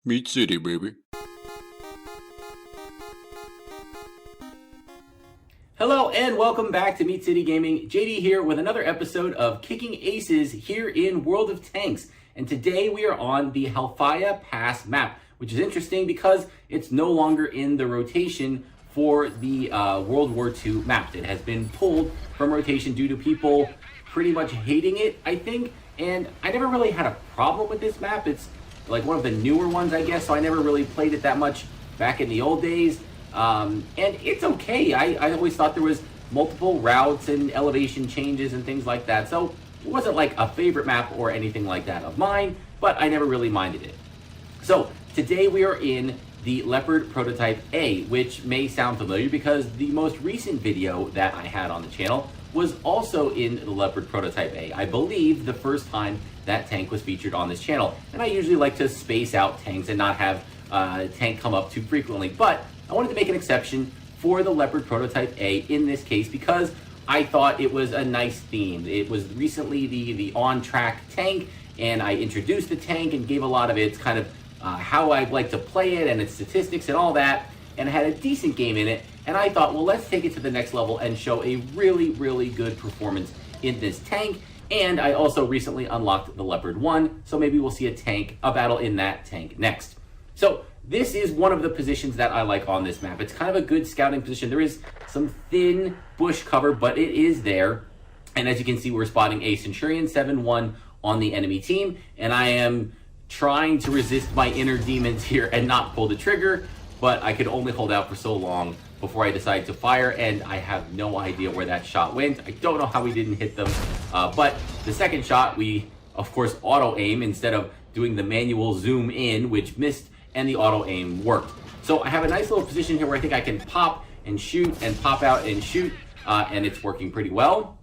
Meat City, baby. Hello and welcome back to Meat City Gaming. JD here with another episode of Kicking Aces here in World of Tanks. And today we are on the Halfaya Pass map, which is interesting because it's no longer in the rotation for the World War II map. It has been pulled from rotation due to people pretty much hating it, I think. And I never really had a problem with this map. It's like one of the newer ones, I guess, so I never really played it that much back in the old days. And it's okay. I always thought there was multiple routes and elevation changes and things like that. So it wasn't like a favorite map or anything like that of mine, but I never really minded it. So today we are in the Leopard Prototype A, which may sound familiar because the most recent video that I had on the channel was also in the Leopard Prototype A. I believe the first time that tank was featured on this channel. And I usually like to space out tanks and not have tank come up too frequently, but I wanted to make an exception for the Leopard Prototype A in this case because I thought it was a nice theme. It was recently the on-track tank, and I introduced the tank and gave a lot of its kind of how I'd like to play it and its statistics and all that, and had a decent game in it. And I thought, well, let's take it to the next level and show a really, really good performance in this tank. And I also recently unlocked the Leopard 1, so maybe we'll see a battle in that tank next. So this is one of the positions that I like on this map. It's kind of a good scouting position. There is some thin bush cover, but it is there. And as you can see, we're spotting a Centurion 7-1 on the enemy team. And I am trying to resist my inner demons here and not pull the trigger, but I could only hold out for so long before I decide to fire, and I have no idea where that shot went. I don't know how we didn't hit them, but the second shot, we, of course, auto-aim instead of doing the manual zoom in, which missed, and the auto-aim worked. So I have a nice little position here where I think I can pop and shoot and pop out and shoot, and it's working pretty well.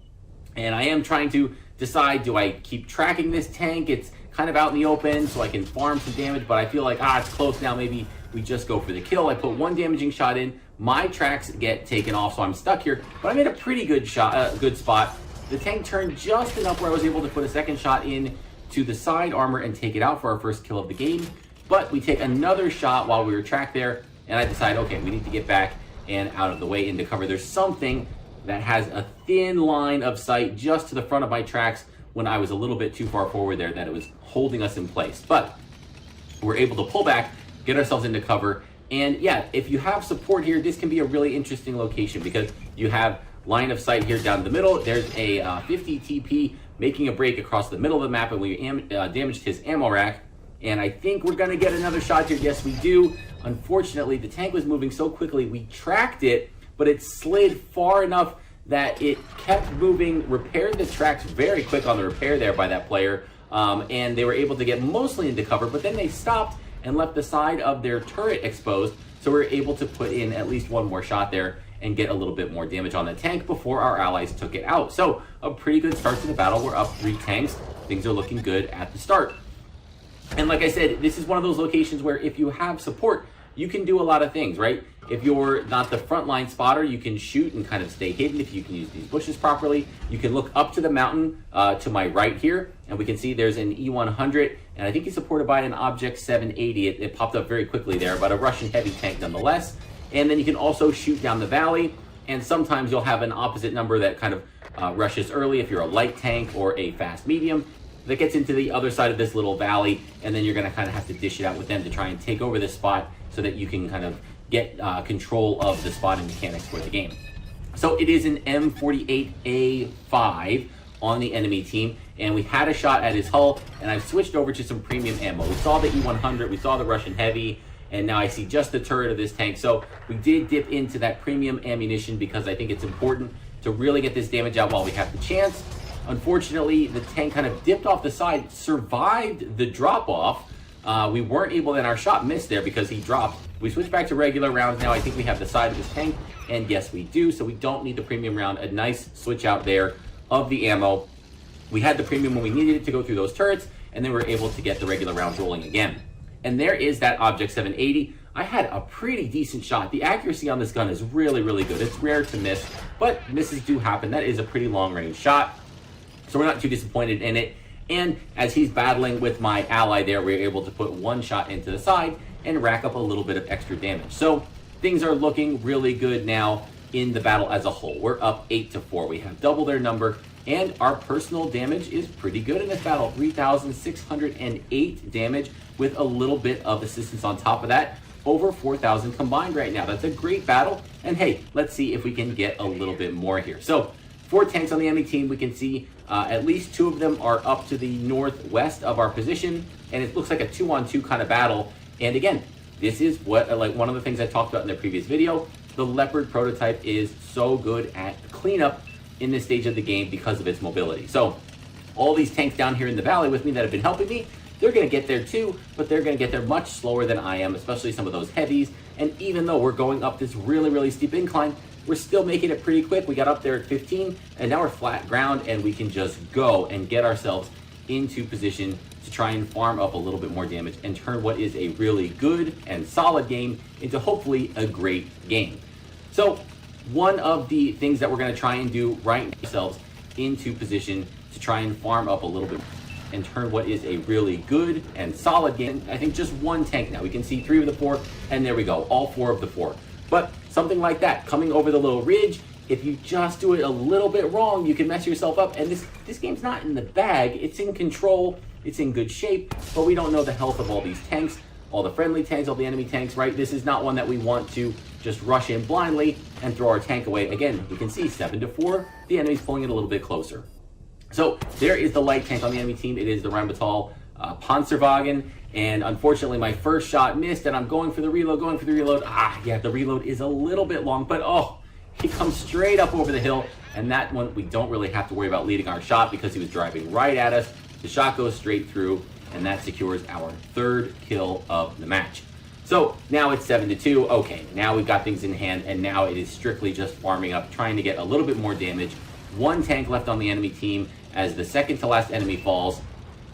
And I am trying to decide, do I keep tracking this tank? It's kind of out in the open, so I can farm some damage, but I feel like, it's close now, maybe we just go for the kill. I put one damaging shot in, my tracks get taken off, so I'm stuck here, but I made a pretty good shot, good spot. The tank turned just enough where I was able to put a second shot in to the side armor and take it out for our first kill of the game. But we take another shot while we were tracked there, and I decide, okay, we need to get back and out of the way into cover. There's something that has a thin line of sight just to the front of my tracks when I was a little bit too far forward there that it was holding us in place. But we're able to pull back, get ourselves into cover, and yeah, if you have support here, this can be a really interesting location because you have line of sight here down the middle. There's a 50 TP making a break across the middle of the map, and we damaged his ammo rack. And I think we're gonna get another shot here. Yes, we do. Unfortunately, the tank was moving so quickly, we tracked it, but it slid far enough that it kept moving, repaired the tracks very quick on the repair there by that player, and they were able to get mostly into cover, but then they stopped and left the side of their turret exposed, so we were able to put in at least one more shot there and get a little bit more damage on the tank before our allies took it out. So a pretty good start to the battle. We're up 3 tanks. Things are looking good at the start. And like I said, this is one of those locations where if you have support, you can do a lot of things, right? If you're not the frontline spotter, you can shoot and kind of stay hidden if you can use these bushes properly. You can look up to the mountain to my right here, and we can see there's an E100, and I think he's supported by an Object 780. It popped up very quickly there, but a Russian heavy tank nonetheless. And then you can also shoot down the valley, and sometimes you'll have an opposite number that kind of rushes early if you're a light tank or a fast medium that gets into the other side of this little valley, and then you're going to kind of have to dish it out with them to try and take over this spot so that you can kind of get control of the spotting mechanics for the game. So it is an M48A5 on the enemy team, and we had a shot at his hull, and I've switched over to some premium ammo. We saw the E100, we saw the Russian heavy, and now I see just the turret of this tank. So we did dip into that premium ammunition because I think it's important to really get this damage out while we have the chance. Unfortunately, the tank kind of dipped off the side, survived the drop-off. We weren't able, and our shot missed there because he dropped. We switched back to regular rounds. Now I think we have the side of his tank, and yes, we do. So we don't need the premium round. A nice switch out there of the ammo. We had the premium when we needed it to go through those turrets, and then we were able to get the regular rounds rolling again. And there is that Object 780. I had a pretty decent shot. The accuracy on this gun is really, really good. It's rare to miss, but misses do happen. That is a pretty long-range shot. So we're not too disappointed in it. And as he's battling with my ally there, we're able to put one shot into the side and rack up a little bit of extra damage. So things are looking really good now in the battle as a whole. We're up 8-4. We have double their number, and our personal damage is pretty good in this battle. 3,608 damage with a little bit of assistance on top of that. Over 4,000 combined right now. That's a great battle. And hey, let's see if we can get a little bit more here. So 4 tanks on the enemy team. We can see at least 2 of them are up to the northwest of our position, and it looks like a 2-on-2 kind of battle. And again, this is what, like one of the things I talked about in the previous video, the Leopard prototype is so good at cleanup in this stage of the game because of its mobility. So all these tanks down here in the valley with me that have been helping me, they're going to get there too, but they're going to get there much slower than I am, especially some of those heavies. And even though we're going up this really, really steep incline, we're still making it pretty quick. We got up there at 15, and now we're flat ground, and we can just go and get ourselves into position to try and farm up a little bit more damage and turn what is a really good and solid game into hopefully a great game. So one of the things that we're going to try and do right ourselves into position to try and farm up a little bit and turn what is a really good and solid game. I think just one tank now. We can see 3 of the 4, and there we go, all 4 of the 4. But something like that, coming over the little ridge, if you just do it a little bit wrong, you can mess yourself up. And this game's not in the bag. It's in control. It's in good shape. But we don't know the health of all these tanks, all the friendly tanks, all the enemy tanks, right? This is not one that we want to just rush in blindly and throw our tank away. Again, you can see 7-4. The enemy's pulling it a little bit closer. So there is the light tank on the enemy team. It is the Rheinmetall Panzerwagen. And unfortunately, my first shot missed, and I'm going for the reload, yeah, the reload is a little bit long, but oh, he comes straight up over the hill, and that one, we don't really have to worry about leading our shot because he was driving right at us. The shot goes straight through, and that secures our 3rd kill of the match. So now it's 7-2. Okay, now we've got things in hand, and now it is strictly just farming up, trying to get a little bit more damage. 1 tank left on the enemy team as the second to last enemy falls.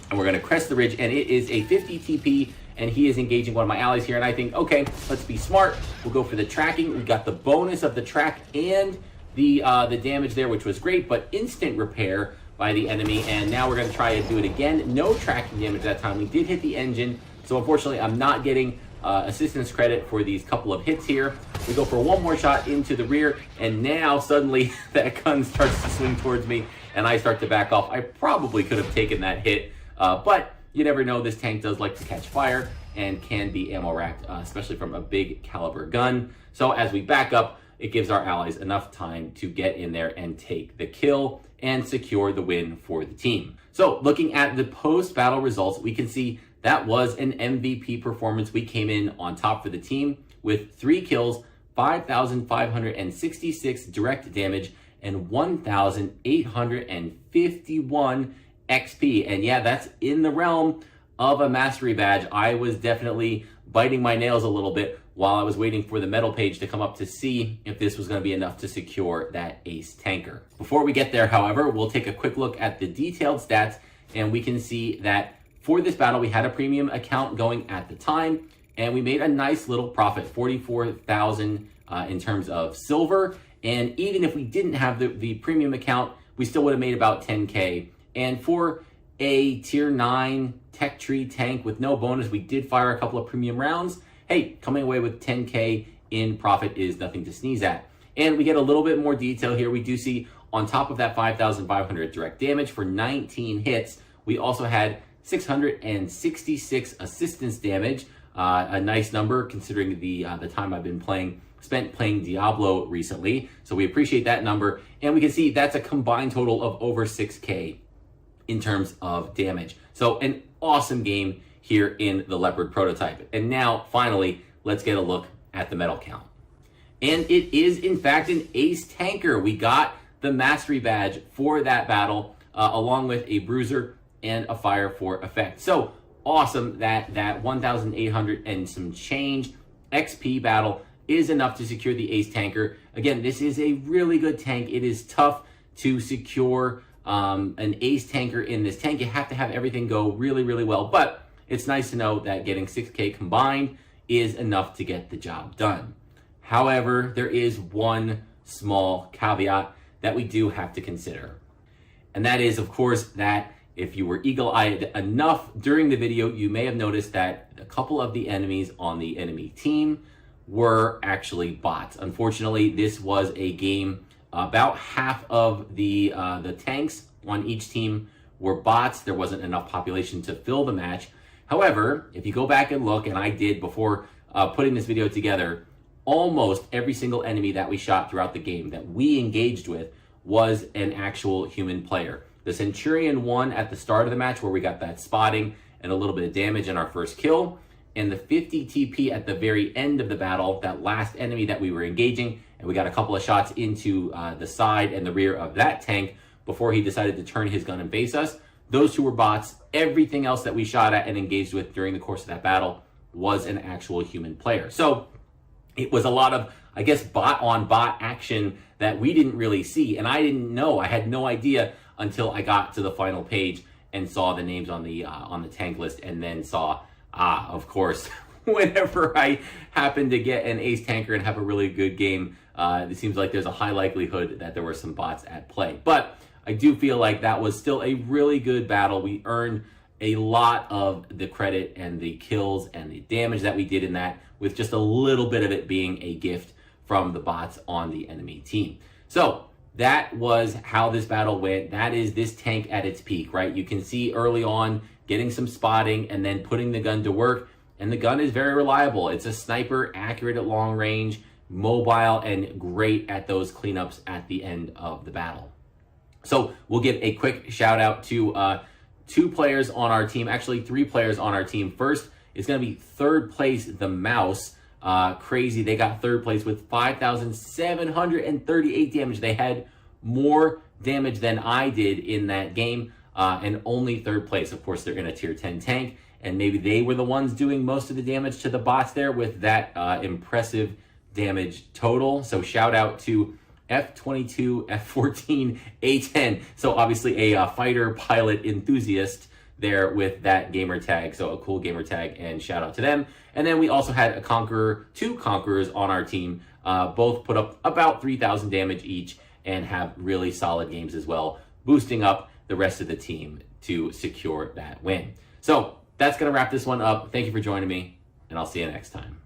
And we're going to crest the ridge, and it is a 50 TP, and he is engaging one of my allies here. And I think, okay, let's be smart. We'll go for the tracking. We got the bonus of the track and the damage there, which was great, but instant repair by the enemy. And now we're going to try and do it again. No tracking damage that time. We did hit the engine, so unfortunately, I'm not getting assistance credit for these couple of hits here. We go for one more shot into the rear, and now suddenly that gun starts to swing towards me, and I start to back off. I probably could have taken that hit. But you never know, this tank does like to catch fire and can be ammo racked, especially from a big caliber gun. So as we back up, it gives our allies enough time to get in there and take the kill and secure the win for the team. So looking at the post-battle results, we can see that was an MVP performance. We came in on top for the team with 3 kills, 5,566 direct damage, and 1,851 XP. And yeah, that's in the realm of a mastery badge. I was definitely biting my nails a little bit while I was waiting for the medal page to come up to see if this was going to be enough to secure that ace tanker. Before we get there, however, we'll take a quick look at the detailed stats, and we can see that for this battle, we had a premium account going at the time, and we made a nice little profit, 44,000 in terms of silver. And even if we didn't have the premium account, we still would have made about 10K. And for a tier 9 tech tree tank with no bonus, we did fire a couple of premium rounds. Hey, coming away with 10K in profit is nothing to sneeze at. And we get a little bit more detail here. We do see on top of that 5,500 direct damage for 19 hits, we also had 666 assistance damage, a nice number considering the time I've been spent playing Diablo recently. So we appreciate that number. And we can see that's a combined total of over 6K in terms of damage. So an awesome game here in the Leopard prototype. And now, finally, let's get a look at the medal count. And it is, in fact, an ace tanker. We got the mastery badge for that battle, along with a bruiser and a fire for effect. So awesome that 1,800 and some change XP battle is enough to secure the ace tanker. Again, this is a really good tank. It is tough to secure an ace tanker in this tank. You have to have everything go really, really well, but it's nice to know that getting 6K combined is enough to get the job done. However, there is one small caveat that we do have to consider. And that is, of course, that if you were eagle-eyed enough during the video, you may have noticed that a couple of the enemies on the enemy team were actually bots. Unfortunately, this was a game, about half of the tanks on each team were bots. There wasn't enough population to fill the match. However, if you go back and look, and I did before putting this video together, almost every single enemy that we shot throughout the game that we engaged with was an actual human player. The Centurion won at the start of the match, where we got that spotting and a little bit of damage in our first kill. And the 50 TP at the very end of the battle, that last enemy that we were engaging, and we got a couple of shots into the side and the rear of that tank before he decided to turn his gun and face us. Those two were bots. Everything else that we shot at and engaged with during the course of that battle was an actual human player. So it was a lot of, I guess, bot on bot action that we didn't really see. And I didn't know, I had no idea until I got to the final page and saw the names on the tank list, and then saw, of course, whenever I happen to get an ace tanker and have a really good game, it seems like there's a high likelihood that there were some bots at play. But I do feel like that was still a really good battle. We earned a lot of the credit and the kills and the damage that we did in that, with just a little bit of it being a gift from the bots on the enemy team. So that was how this battle went. That is this tank at its peak, right? You can see early on getting some spotting and then putting the gun to work. And the gun is very reliable. It's a sniper, accurate at long range, mobile, and great at those cleanups at the end of the battle. So we'll give a quick shout out to two players on our team, actually 3 players on our team. First is going to be third place, the Mouse. Crazy, they got third place with 5,738 damage. They had more damage than I did in that game, and only third place. Of course, they're in a tier 10 tank, and maybe they were the ones doing most of the damage to the bots there with that impressive damage total. So shout out to F22, F14, A10. So obviously a fighter pilot enthusiast there with that gamer tag. So a cool gamer tag, and shout out to them. And then we also had a conqueror, 2 conquerors on our team. Both put up about 3,000 damage each and have really solid games as well, boosting up the rest of the team to secure that win. So that's going to wrap this one up. Thank you for joining me, and I'll see you next time.